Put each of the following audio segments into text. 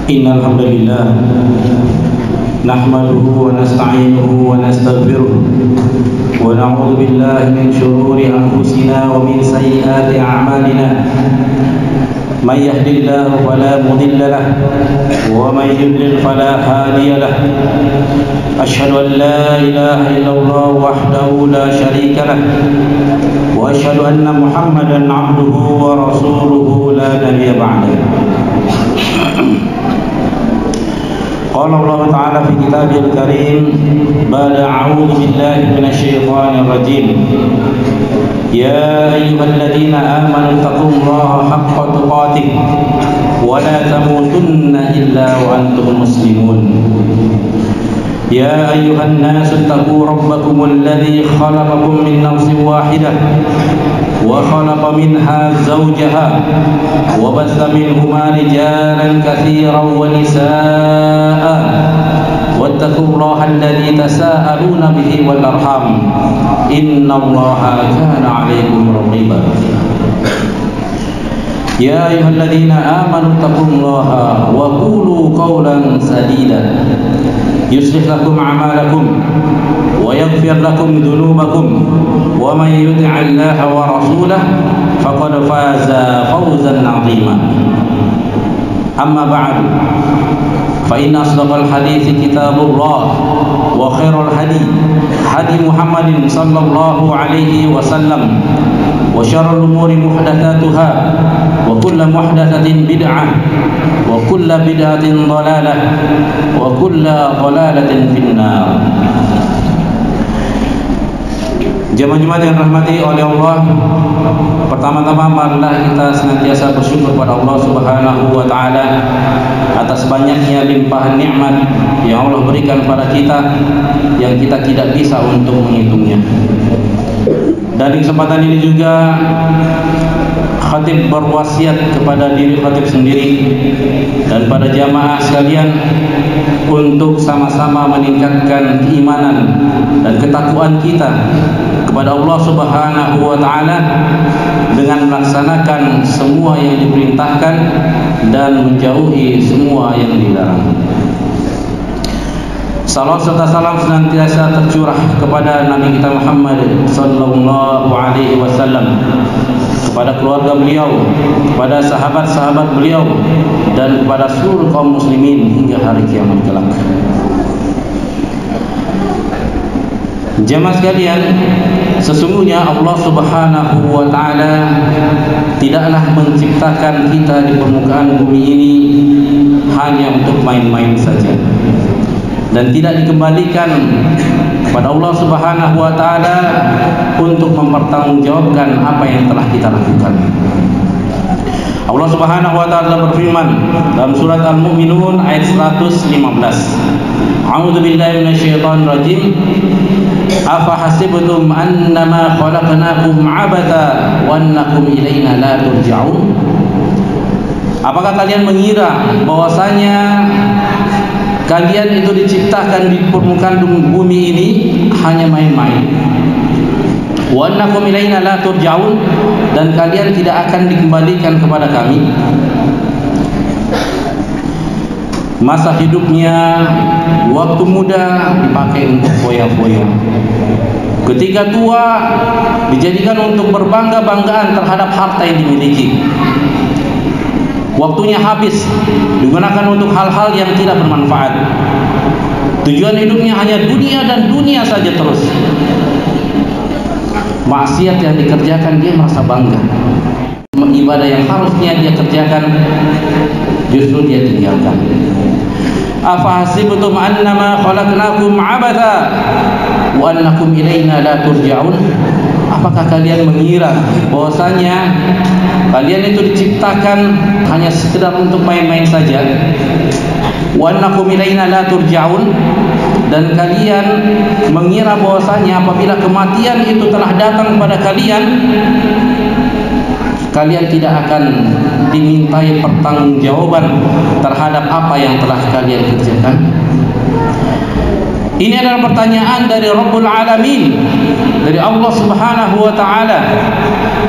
إن الحمد لله نحمده ونستعينه ونستغفره ونعوذ بالله من شرور أنفسنا ومن سيئات أعمالنا من يهد الله فلا مضل له ومن يضلل فلا هادي له أشهد أن لا إله إلا الله وحده لا شريك له وأشهد أن محمدا عبده ورسوله لا نبي بعده. قال الله تعالى في كتابه الكريم بعد أعوذ بالله من الشيطان الرجيم يا أيها الذين آمنوا اتقوا الله حق تقاته ولا تموتن إلا وأنتم مسلمون. يا أيها الناس اتقوا ربكم الذي خلقكم من نفس واحدة وخلق منها زوجها وبث منهما رجالا كثيرا ونساء واتقوا الله الذي تساءلون به والأرحام إن الله كان عليكم رقيبا. يا أيها الذين آمنوا اتقوا الله وقولوا قولا سديدا يصلح لكم أعمالكم ويغفر لكم ذنوبكم ومن يطع الله ورسوله فقد فاز فوزا عظيما. أما بعد فإن أصدق الحديث كتاب الله وخير الهدي هدي محمد صلى الله عليه وسلم وشر الأمور محدثاتها وكل محدثة بدعة وكل بدعة ضلالة وكل ضلالة في النار. Jemaah-jemaah yang dirahmati oleh Allah, pertama-tama marilah kita senantiasa bersyukur kepada Allah Subhanahu wa taala atas banyaknya limpahan nikmat yang Allah berikan kepada kita yang kita tidak bisa untuk menghitungnya. Dan di kesempatan ini juga khatib berwasiat kepada diri khatib sendiri dan pada jamaah sekalian untuk sama-sama meningkatkan keimanan dan ketakwaan kita kepada Allah Subhanahu wa taala dengan melaksanakan semua yang diperintahkan dan menjauhi semua yang dilarang. Salam serta salam senantiasa tercurah kepada Nabi kita Muhammad sallallahu alaihi wasallam, kepada keluarga beliau, kepada sahabat-sahabat beliau dan kepada seluruh kaum muslimin hingga hari kiamat kelak. Jemaah sekalian, sesungguhnya Allah Subhanahu wa taala tidaklah menciptakan kita di permukaan bumi ini hanya untuk main-main saja, dan tidak dikembalikan kepada Allah Subhanahu wa taala untuk mempertanggungjawabkan apa yang telah kita lakukan. Allah Subhanahu wa taala berfirman dalam surat Al-Mu'minun ayat 115. A'udzu billahi minasyaitonir rajim. Afa hasibtum annama khalaqnakum 'abatha wa annakum ilaina la turja'un? Apakah kalian mengira bahwasanya kalian itu diciptakan di permukaan bumi ini hanya main-main? Wa annakum ilaina la turja'un, dan kalian tidak akan dikembalikan kepada kami. Masa hidupnya, waktu muda dipakai untuk foya-foya. Ketika tua dijadikan untuk berbangga-banggaan terhadap harta yang dimiliki. Waktunya habis digunakan untuk hal-hal yang tidak bermanfaat. Tujuan hidupnya hanya dunia dan dunia saja terus. Maksiat yang dikerjakan dia merasa bangga. Ibadah yang harusnya dia kerjakan justru dia tinggalkan. Afa hasibtum annama khalaqnakum 'abatha wa annakum ilaina la turja'un? Apakah kalian mengira bahwasanya kalian itu diciptakan hanya sekedar untuk main-main saja? Wa annakum ilaina la turja'un, dan kalian mengira bahwasanya apabila kematian itu telah datang kepada kalian, kalian tidak akan dimintai pertanggungjawaban terhadap apa yang telah kalian kerjakan. Ini adalah pertanyaan dari Rabbul Alamin, dari Allah Subhanahu wa taala,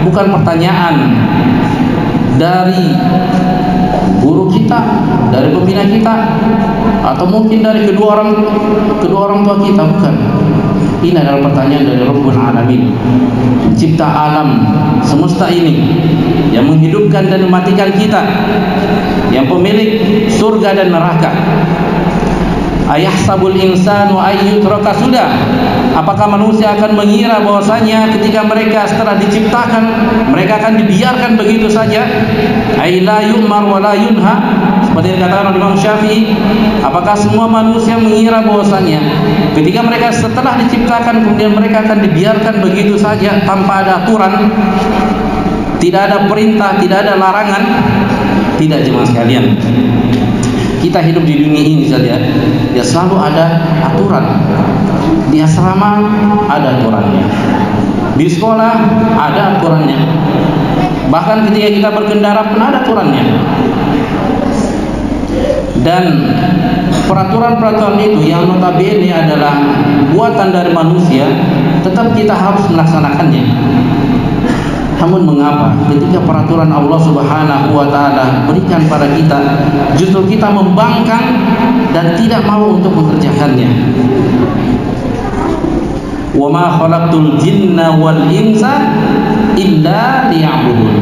bukan pertanyaan dari guru kita, dari pembina kita, atau mungkin dari kedua orang tua kita? Bukan. Ini adalah pertanyaan dari Rabbul Alamin, pencipta alam semesta ini, yang menghidupkan dan mematikan kita, yang pemilik surga dan neraka. Ayahsabul insanu ayyutraka sudah. Apakah manusia akan mengira bahwasanya ketika mereka setelah diciptakan mereka akan dibiarkan begitu saja? Ay la yu'mar wa la yunha, seperti yang dikatakan oleh Imam Syafi'i. Apakah semua manusia mengira bahwasanya ketika mereka setelah diciptakan kemudian mereka akan dibiarkan begitu saja tanpa ada aturan, tidak ada perintah, tidak ada larangan? Tidak, jemaah sekalian. Kita hidup di dunia ini saja, ya selalu ada aturan. Di asrama ada aturannya, di sekolah ada aturannya, bahkan ketika kita berkendara pun ada aturannya. Dan peraturan-peraturan itu yang notabene adalah buatan dari manusia, tetap kita harus melaksanakannya. Namun mengapa ketika peraturan Allah Subhanahu wa taala berikan pada kita, justru kita membangkang dan tidak mau untuk mengerjakannya? Wa ma khalaqtul jinna wal insa illa liya'budun.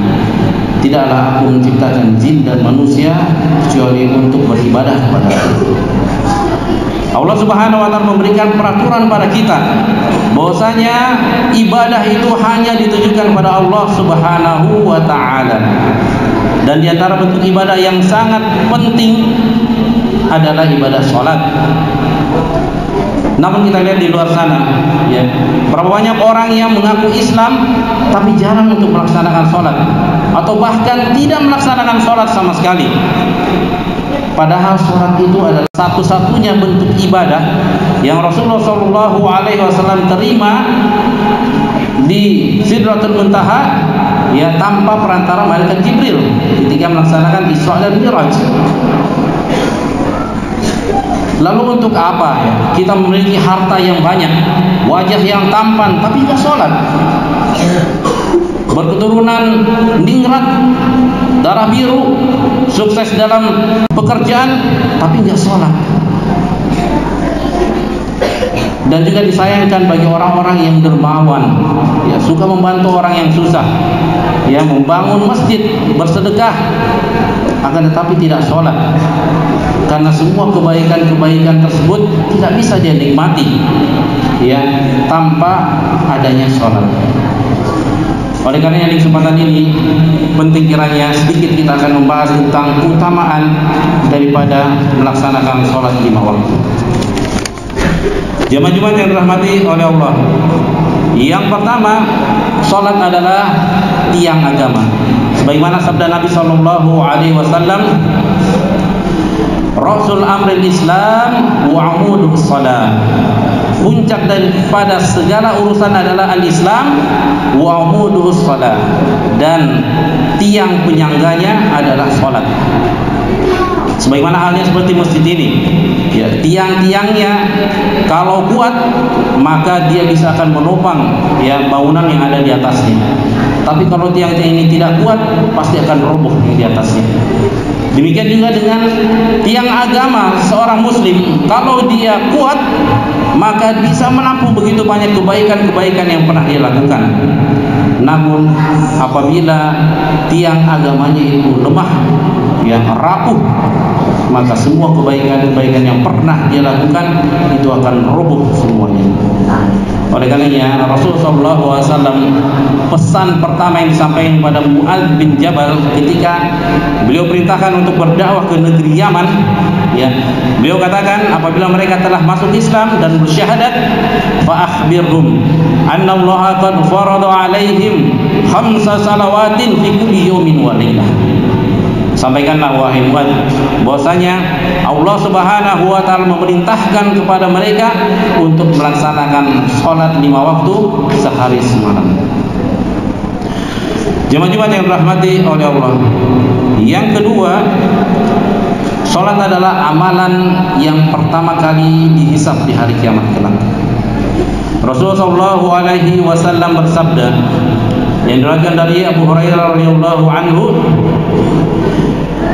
Tidaklah aku menciptakan jin dan manusia kecuali untuk beribadah kepada Aku. Allah Subhanahu wa taala memberikan peraturan pada kita bahwasanya ibadah itu hanya ditujukan pada Allah Subhanahu wa taala. Dan di antara bentuk ibadah yang sangat penting adalah ibadah salat. Namun kita lihat di luar sana, ya, berapa banyak orang yang mengaku Islam tapi jarang untuk melaksanakan salat, atau bahkan tidak melaksanakan salat sama sekali. Padahal salat itu adalah satu-satunya bentuk ibadah yang Rasulullah SAW terima di Sidratul Muntaha, ya, tanpa perantara malaikat Jibril ketika melaksanakan Isra dan Mi'raj. Lalu untuk apa ya kita memiliki harta yang banyak, wajah yang tampan, tapi tidak sholat? Berketurunan ningrat, darah biru, sukses dalam pekerjaan, tapi tidak sholat. Dan juga disayangkan bagi orang-orang yang dermawan, ya, suka membantu orang yang susah, ya, membangun masjid, bersedekah, akan tetapi tidak sholat. Karena semua kebaikan-kebaikan tersebut tidak bisa dia nikmati, ya, tanpa adanya sholat. Oleh karena di kesempatan ini penting kiranya sedikit kita akan membahas tentang keutamaan daripada melaksanakan sholat 5 waktu. Jemaah Jumat yang dirahmati oleh Allah, yang pertama, sholat adalah tiang agama. Sebagaimana sabda Nabi SAW, Rasul amril Islam wa amudus salat. Puncak daripada segala urusan adalah al-Islam wa amudus salat, dan tiang penyangganya adalah salat. Sebagaimana halnya seperti masjid ini, ya, tiang-tiangnya kalau kuat maka dia bisa akan menopang, ya, bangunan yang ada di atasnya. Tapi kalau tiang-tiang ini tidak kuat, pasti akan roboh di atasnya. Demikian juga dengan tiang agama seorang muslim, kalau dia kuat maka bisa menampung begitu banyak kebaikan-kebaikan yang pernah dia lakukan. Namun apabila tiang agamanya itu lemah, yang rapuh, maka semua kebaikan-kebaikan yang pernah dia lakukan itu akan roboh semuanya. Oleh karenanya Rasulullah SAW, pesan pertama yang disampaikan kepada Mu'adz bin Jabal ketika beliau perintahkan untuk berdakwah ke negeri Yaman, ya, beliau katakan apabila mereka telah masuk Islam dan bersyahadat, fa akhbirhum anna Allah qad farada alaihim 5 salawatin fi kulli yawmin wa lailah. Sampaikanlah wahai Mu'adz bahwasanya Allah Subhanahu wa taala memerintahkan kepada mereka untuk melaksanakan salat 5 waktu sehari semalam. Jemaah Jumat yang dirahmati oleh Allah, yang kedua, salat adalah amalan yang pertama kali dihisab di hari kiamat kelak. Rasulullah SAW bersabda, yang diriwayatkan dari Abu Hurairah radhiyallahu anhu,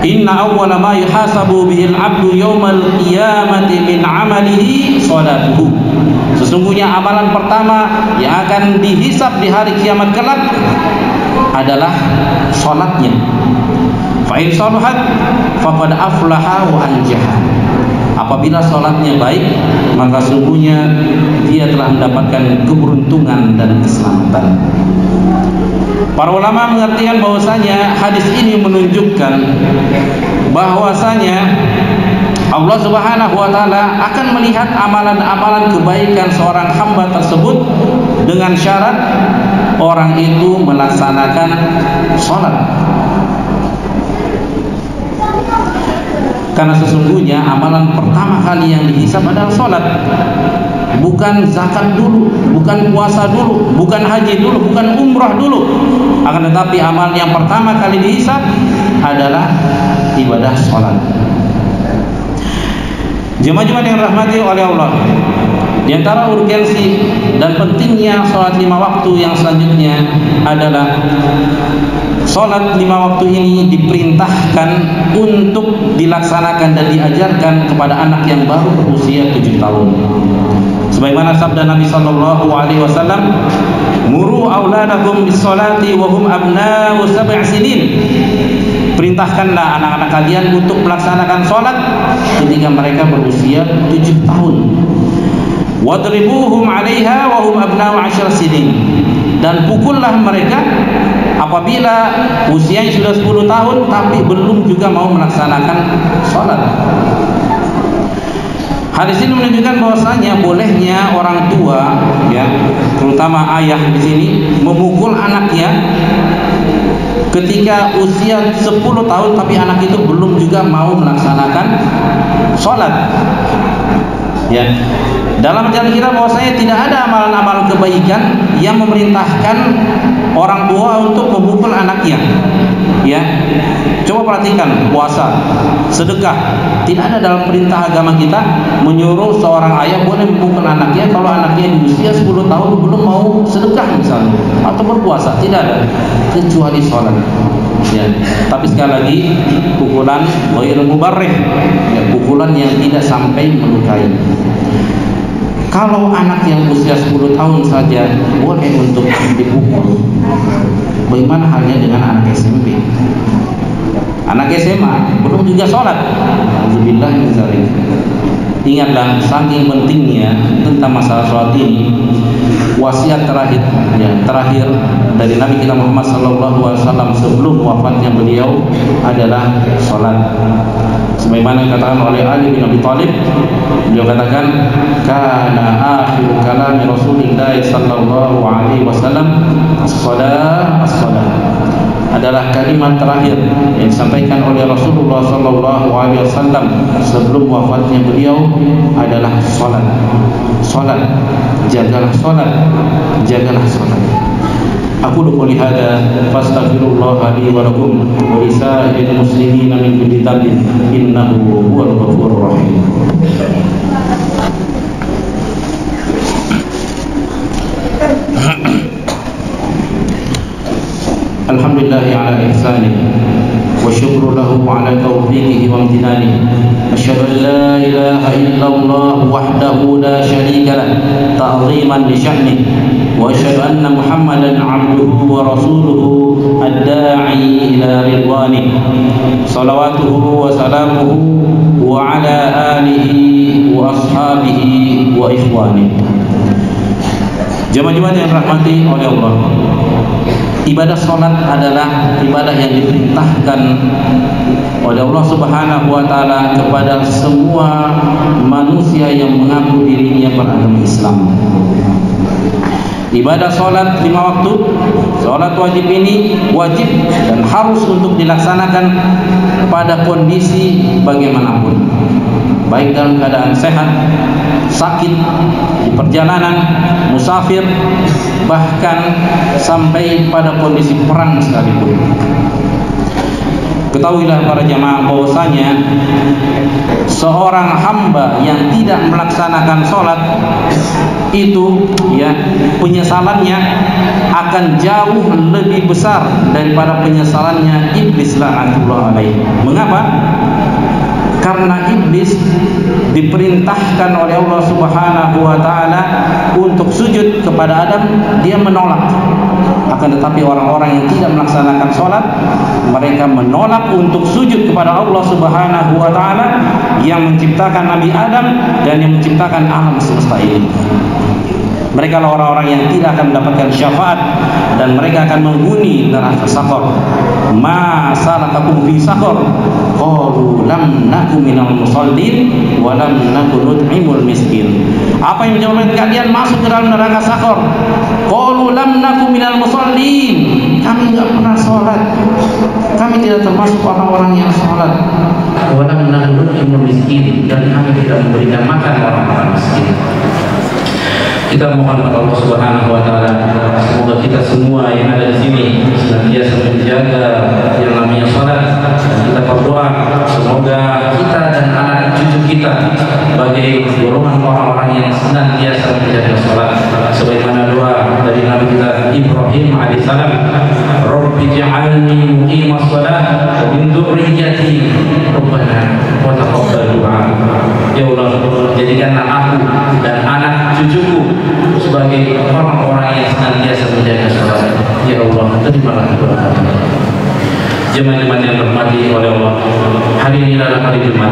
Inna awwala ma yuhasabu bihil abdu yawmal qiyamati min amalihi salatuhu. Sesungguhnya amalan pertama yang akan dihisab di hari kiamat kelak adalah salatnya. Fa in salahat faqad aflaha wa anjaha. Apabila salatnya baik, maka sungguhnya dia telah mendapatkan keberuntungan dan keselamatan. Para ulama mengartikan bahwasanya hadis ini menunjukkan bahwasanya Allah Subhanahu wa taala akan melihat amalan-amalan kebaikan seorang hamba tersebut dengan syarat orang itu melaksanakan salat. Karena sesungguhnya amalan pertama kali yang dihisab adalah salat. Bukan zakat dulu, bukan puasa dulu, bukan haji dulu, bukan umrah dulu. Akan tetapi amal yang pertama kali dihisab adalah ibadah salat. Jemaah-jemaah yang dirahmati oleh Allah, di antara urgensi dan pentingnya salat 5 waktu yang selanjutnya adalah salat 5 waktu ini diperintahkan untuk dilaksanakan dan diajarkan kepada anak yang baru berusia 7 tahun. Sebagaimana sabda Nabi sallallahu alaihi wasallam, "Muru auladakum bis-sholati wa hum abna'u 7 sinin." Perintahkanlah anak-anak kalian untuk melaksanakan salat ketika mereka berusia 7 tahun. Wadribuhum 'alaiha wa hum abna'u 10 sinin. Dan pukullah mereka apabila usianya sudah 10 tahun tapi belum juga mau melaksanakan salat. Hadis ini menunjukkan bahwasanya bolehnya orang tua, ya, terutama ayah di sini, memukul anaknya ketika usia 10 tahun tapi anak itu belum juga mau melaksanakan salat. Ya. Dalam ajaran kita bahwasanya tidak ada amalan-amalan kebaikan yang memerintahkan orang tua untuk memukul anaknya. Ya. Coba perhatikan puasa, sedekah. Tidak ada dalam perintah agama kita menyuruh seorang ayah boleh memukul anaknya kalau anaknya di usia 10 tahun belum mau sedekah misalnya atau berpuasa. Tidak ada kecuali sholat. Ya. Tapi sekali lagi pukulan ghairul mubarrih, ya, pukulan yang tidak sampai melukai. Kalau anak yang usia 10 tahun saja boleh untuk dipukul, bagaimana halnya dengan anak SMP? Anak SMA belum juga sholat. Alhamdulillah min dzalik. Ingatlah saking pentingnya tentang masalah sholat ini. Wasiat terakhir, ya, terakhir dari Nabi kita Muhammad SAW sebelum wafatnya beliau adalah sholat. Sebagaimana dikatakan oleh Ali bin Abi Thalib, beliau katakan, "Kana akhir kalam Rasulullah sallallahu alaihi wasallam as-shalah as-shalah." Adalah kalimat terakhir yang disampaikan oleh Rasulullah sallallahu alaihi wasallam sebelum wafatnya beliau adalah salat. Salat, jagalah salat, jagalah salat. Aku qouli hada fastaghfirullah li wa lakum wa lisa'il muslimin min kulli dhanbin innahu huwal ghafurur rahim. Alhamdulillah ala ihsanihi wa syukru lahu ala taufiqihi wa amtinanihi. Asyhadu an la ilaha illallah wahdahu la syarika lah ta'ziman li sya'nihi wa asyhadu anna Muhammadan 'abduhu wa rasuluhu ad-da'i ila ridwanihi. Shalawatuhu wa salamuhu wa ala alihi wa ashabihi wa ikhwanihi. Jemaah-jemaah yang dirahmati oleh Allah, ibadah salat adalah ibadah yang diperintahkan oleh Allah Subhanahu wa taala kepada semua manusia yang mengaku dirinya beragama Islam. Ibadah salat 5 waktu, salat wajib ini wajib dan harus untuk dilaksanakan pada kondisi bagaimanapun, baik dalam keadaan sehat, sakit, di perjalanan, musafir, bahkan sampai pada kondisi perang sekalipun. Ketahuilah para jamaah bahwasanya seorang hamba yang tidak melaksanakan sholat itu ya penyesalannya akan jauh lebih besar daripada penyesalannya iblis laknatullah alaihi. Mengapa? Karena iblis diperintahkan oleh Allah Subhanahu wa taala untuk sujud kepada Adam, dia menolak. Akan tetapi orang-orang yang tidak melaksanakan sholat, mereka menolak untuk sujud kepada Allah Subhanahu wa taala yang menciptakan Nabi Adam dan yang menciptakan alam semesta ini. Mereka lah orang-orang yang tidak akan mendapatkan syafaat dan mereka akan menghuni neraka saqar. Ma salakakum fi saqar? Qalu lam naku minal musallin wa lam naku nut'imul miskin. Apa yang menyebabkan kalian masuk ke dalam neraka saqar? Qalu lam naku minal musallin. Kami enggak pernah salat. Kami tidak termasuk orang-orang yang salat. Wa lam naku nut'imul miskin, dan kami tidak memberikan makan orang-orang miskin. Kita mohon kepada Allah Subhanahu wa taala, semoga kita semua yang ada di sini senantiasa menjaga yang namanya salat. Kita berdoa semoga kita dan anak cucu kita sebagai golongan orang-orang yang senantiasa menjaga salat. Sebagaimana doa dari Nabi kita Ibrahim alaihissalam, Rabbi ij'alni muqimas shalah wa min dzurriyyati rabbana wa taqabbal du'a. Ya Allah, jadikanlah aku dan anak cucuku sebagai orang-orang yang senantiasa menjaga salat. Ya Allah, terimalah doa kami. Jemaah-jemaah yang dirahmati oleh Allah, hari ini adalah hari Jumat,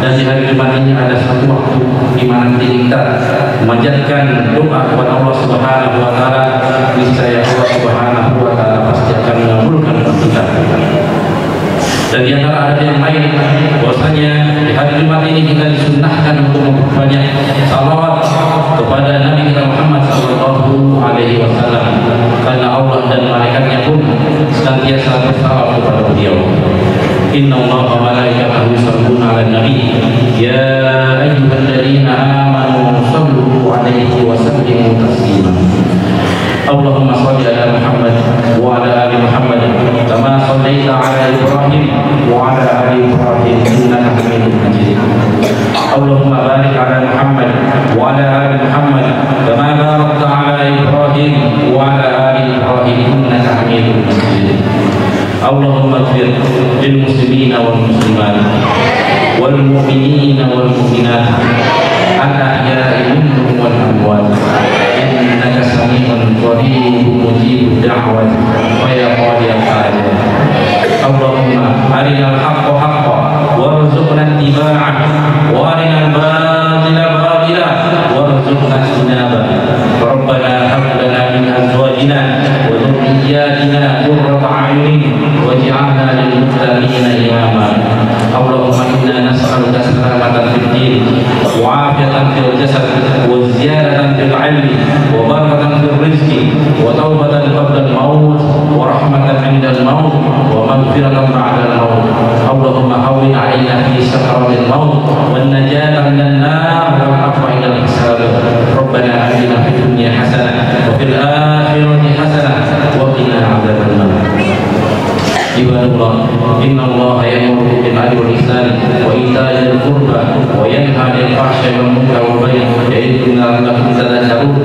dan di hari Jumat ini ada satu waktu di mana kita memanjatkan doa kepada Allah Subhanahu wa taala. Niscaya Allah Subhanahu wa taala pasti akan mengabulkan doa kita. Dan di antara ada yang lain, bahwasanya di hari Jumat ini kita disunnahkan untuk memperbanyak salawat kepada Nabi kita Muhammad sallallahu alaihi wasallam, karena Allah dan malaikatnya pun senantiasa bersalawat kepada beliau. Inna Allaha wa malaikatahu yusholluna 'alan nabi ya ayyuhalladzina amanu shallu 'alaihi wa sallimu taslima. Allahumma shalli ala Muhammad wa ala ali Muhammad kama shallaita ala Ibrahim wa ala ali Ibrahim innaka Hamidum Majid. Allahumma barik ala Muhammad wa ala ali Muhammad kama barakta ala Ibrahim wa ala ali Ibrahim innaka Hamidum Majid. Allahumma ighfir lil muslimina wal muslimat wal mu'minina wal mu'minat al ahya'i minhum wal amwat innaka sami'un qaribun mujibud da'wat wa ya qadiyal hajat. Allahumma arinal haqqa haqqan warzuqna ittiba'ah wa arinal batila batila warzuqna ijtinabah. Rabbana hab lana min azwajina wa dhurriyyatina qurrata a'yunin waj'alna lil muttaqina imama. Allahumma inna nas'aluka salamatan fid din wa 'afiyatan fil jasad wa ziyadatan fil 'ilmi wa barakatan fil rizqi wa taubatan qabla al-maut wa rahmatan 'inda al-maut wa maghfiratan ba'da al-maut. Allahumma hawwin 'alaina fi sakaratil maut wan najata minan nar wal 'afwa 'inda al-hisab. Rabbana atina fid dunya hasanah wa fil akhirati hasanah wa qina 'adzaban nar. Ibadallah, innallaha ya'muru bil 'adli wal ihsan wa ita'i dzil qurba wa yanha 'anil fahsya'i wal munkari wal baghi ya'idukum la'allakum tadhakkarun.